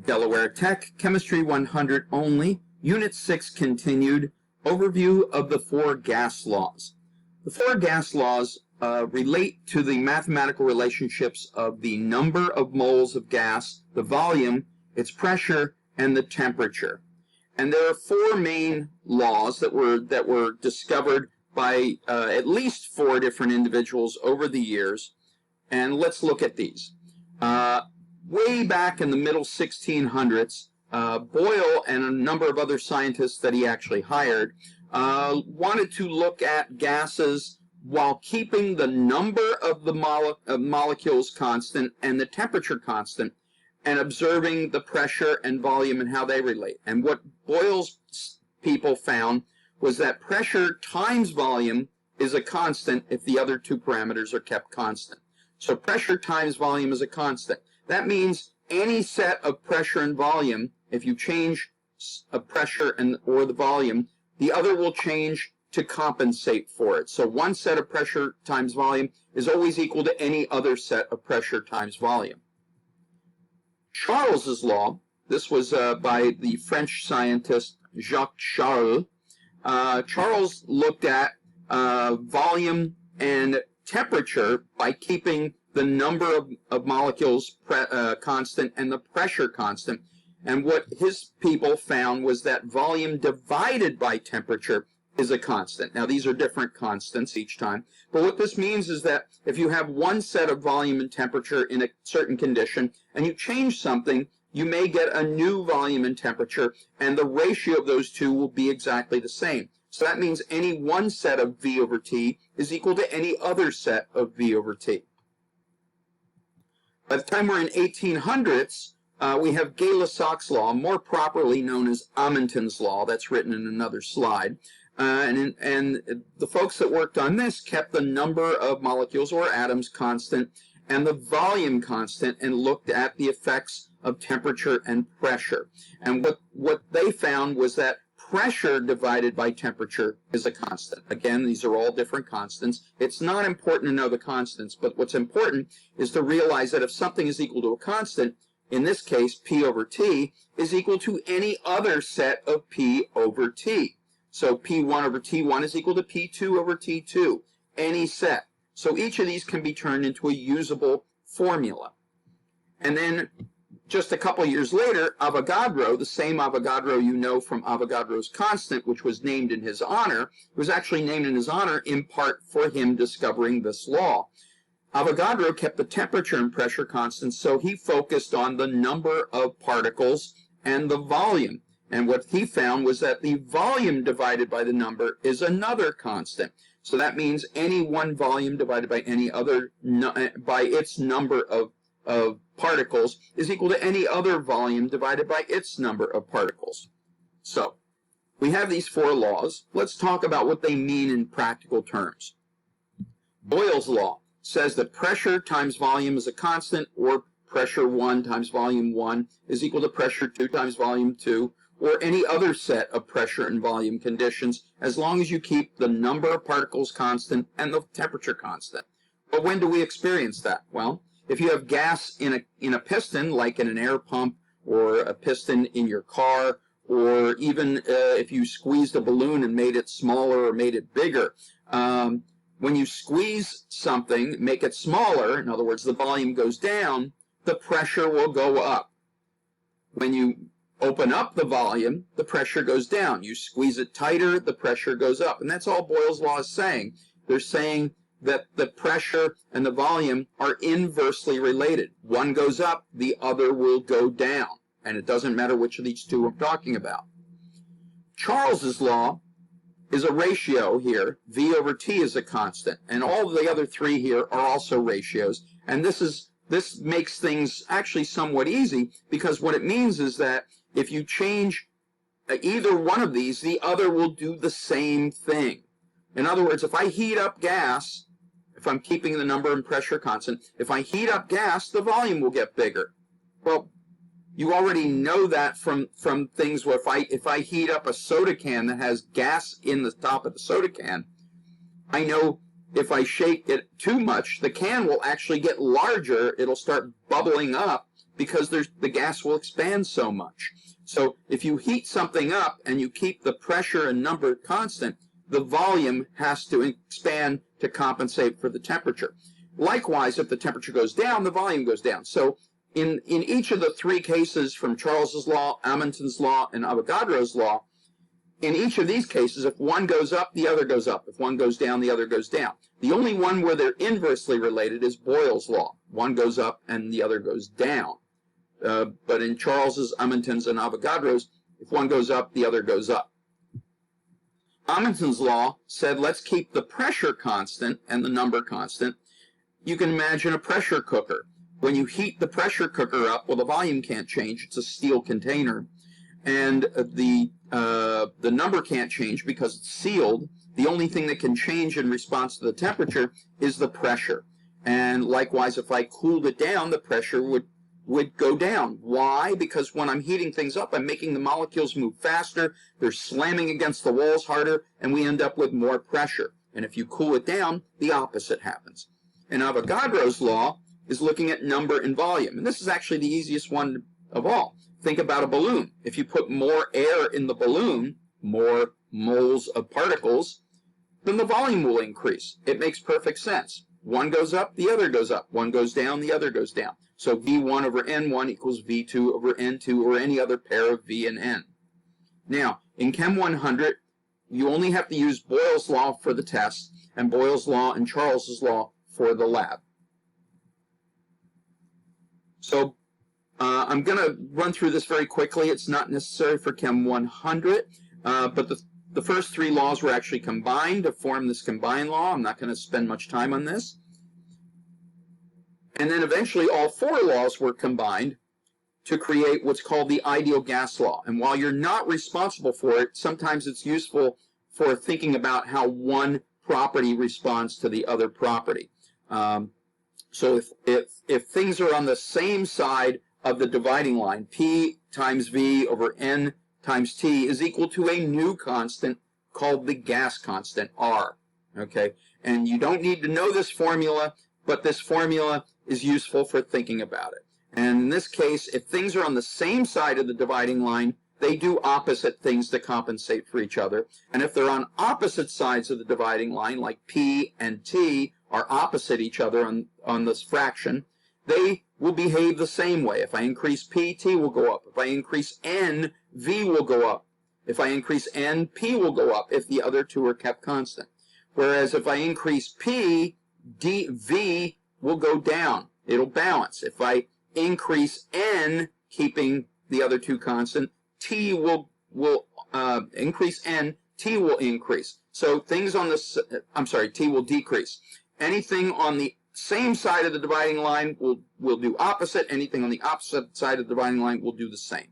Delaware Tech, Chemistry 100 only, Unit 6 continued, overview of the four gas laws. The four gas laws relate to the mathematical relationships of the number of moles of gas, the volume, its pressure, and the temperature. And there are four main laws that were discovered by at least four different individuals over the years. And let's look at these. Way back in the middle 1600s, Boyle and a number of other scientists that he actually hired wanted to look at gases while keeping the number of the molecules constant and the temperature constant, and observing the pressure and volume and how they relate. And what Boyle's people found was that pressure times volume is a constant if the other two parameters are kept constant. So pressure times volume is a constant. That means any set of pressure and volume, if you change a pressure or the volume, the other will change to compensate for it. So one set of pressure times volume is always equal to any other set of pressure times volume. Charles's law, this was by the French scientist Jacques Charles. Charles looked at volume and temperature by keeping the number of molecules constant and the pressure constant. And what his people found was that volume divided by temperature is a constant. Now, these are different constants each time. But what this means is that if you have one set of volume and temperature in a certain condition, and you change something, you may get a new volume and temperature, and the ratio of those two will be exactly the same. So that means any one set of V over T is equal to any other set of V over T. By the time we're in 1800s, we have Gay-Lussac's law, more properly known as Amundsen's law. That's written in another slide. And the folks that worked on this kept the number of molecules or atoms constant and the volume constant, and looked at the effects of temperature and pressure. And what they found was that pressure divided by temperature is a constant. Again, these are all different constants. It's not important to know the constants, but what's important is to realize that if something is equal to a constant, in this case, P over T, is equal to any other set of P over T. So P1 over T1 is equal to P2 over T2, any set. So each of these can be turned into a usable formula. And then just a couple years later, Avogadro, the same Avogadro you know from Avogadro's constant, which was named in his honor, was actually named in his honor in part for him discovering this law. Avogadro kept the temperature and pressure constants, so he focused on the number of particles and the volume. And what he found was that the volume divided by the number is another constant. So that means any one volume divided by any other, by its number of particles is equal to any other volume divided by its number of particles. So we have these four laws. Let's talk about what they mean in practical terms. Boyle's law says that pressure times volume is a constant, or pressure 1 times volume 1 is equal to pressure 2 times volume 2, or any other set of pressure and volume conditions, as long as you keep the number of particles constant and the temperature constant. But when do we experience that? Well, if you have gas in a piston, like in an air pump, or a piston in your car, or even if you squeezed a balloon and made it smaller or made it bigger, when you squeeze something, make it smaller, in other words, the volume goes down, the pressure will go up. When you open up the volume, the pressure goes down. You squeeze it tighter, the pressure goes up. And that's all Boyle's law is saying. They're saying that the pressure and the volume are inversely related. One goes up, the other will go down. And it doesn't matter which of these two I'm talking about. Charles's law is a ratio here. V over T is a constant. And all the other three here are also ratios. And this makes things actually somewhat easy, because what it means is that if you change either one of these, the other will do the same thing. In other words, if I heat up gas, if I'm keeping the number and pressure constant, if I heat up gas, the volume will get bigger. Well, you already know that from things where if I heat up a soda can that has gas in the top of the soda can, I know if I shake it too much, the can will actually get larger. It'll start bubbling up because the gas will expand so much. So if you heat something up and you keep the pressure and number constant, the volume has to expand to compensate for the temperature. Likewise, if the temperature goes down, the volume goes down. So in each of the three cases from Charles's law, Amundsen's law, and Avogadro's law, in each of these cases, if one goes up, the other goes up. If one goes down, the other goes down. The only one where they're inversely related is Boyle's law. One goes up and the other goes down. But in Charles's, Amundsen's, and Avogadro's, if one goes up, the other goes up. Amundsen's law said, let's keep the pressure constant and the number constant. You can imagine a pressure cooker. When you heat the pressure cooker up, well, the volume can't change. It's a steel container. And the number can't change because it's sealed. The only thing that can change in response to the temperature is the pressure. And likewise, if I cooled it down, the pressure would go down. Why? Because when I'm heating things up, I'm making the molecules move faster, they're slamming against the walls harder, and we end up with more pressure. And if you cool it down, the opposite happens. And Avogadro's law is looking at number and volume. And this is actually the easiest one of all. Think about a balloon. If you put more air in the balloon, more moles of particles, then the volume will increase. It makes perfect sense. One goes up, the other goes up. One goes down, the other goes down. So V1 over N1 equals V2 over N2, or any other pair of V and N. Now, in Chem 100, you only have to use Boyle's law for the test, and Boyle's law and Charles's law for the lab. So I'm going to run through this very quickly. It's not necessary for Chem 100, but the first three laws were actually combined to form this combined law. I'm not going to spend much time on this. And then eventually all four laws were combined to create what's called the ideal gas law. And while you're not responsible for it, sometimes it's useful for thinking about how one property responds to the other property. So if things are on the same side of the dividing line, P times V over N times T is equal to a new constant called the gas constant, R. Okay? And you don't need to know this formula, but this formula is useful for thinking about it. And in this case, if things are on the same side of the dividing line, they do opposite things to compensate for each other. And if they're on opposite sides of the dividing line, like P and T are opposite each other on this fraction, they will behave the same way. If I increase P, T will go up. If I increase N, V will go up. If I increase N, P will go up if the other two are kept constant. Whereas if I increase P, V will go down. It'll balance. If I increase N, keeping the other two constant, T will increase N, T will increase. So things on this, T will decrease. Anything on the same side of the dividing line will do opposite. Anything on the opposite side of the dividing line will do the same.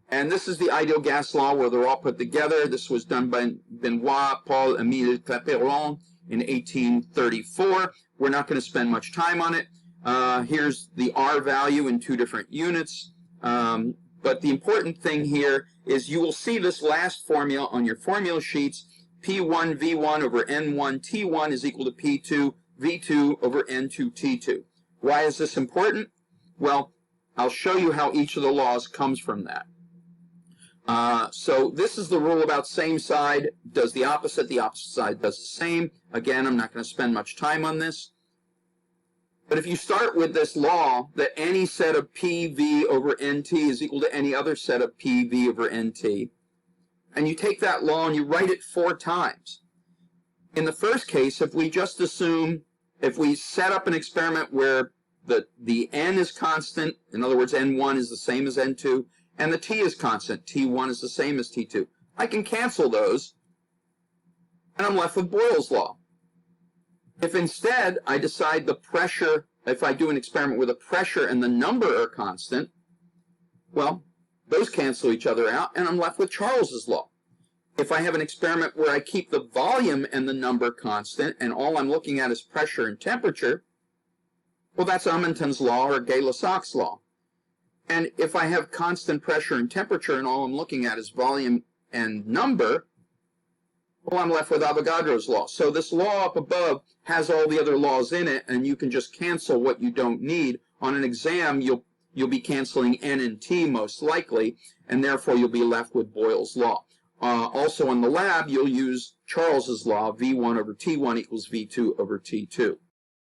And this is the ideal gas law where they're all put together. This was done by Benoit Paul Émile Clapeyron in 1834. We're not going to spend much time on it. Here's the R value in two different units. But the important thing here is you will see this last formula on your formula sheets. P1 V1 over N1 T1 is equal to P2 V2 over N2 T2. Why is this important? Well, I'll show you how each of the laws comes from that. So this is the rule about same side does the opposite side does the same. Again, I'm not going to spend much time on this. But if you start with this law that any set of PV over NT is equal to any other set of PV over NT, and you take that law and you write it 4 times. In the first case, if we just assume, if we set up an experiment where the N is constant, in other words, N1 is the same as N2, and the T is constant, T1 is the same as T2, I can cancel those, and I'm left with Boyle's law. If instead I decide the pressure, if I do an experiment where the pressure and the number are constant, well, those cancel each other out, and I'm left with Charles's law. If I have an experiment where I keep the volume and the number constant, and all I'm looking at is pressure and temperature, well, that's Amundsen's law or Gay-Lussac's law. And if I have constant pressure and temperature, and all I'm looking at is volume and number, well, I'm left with Avogadro's law. So this law up above has all the other laws in it, and you can just cancel what you don't need. On an exam, you'll be canceling n and t most likely, and therefore you'll be left with Boyle's law. Also in the lab, you'll use Charles's law, V1 over T1 equals V2 over T2.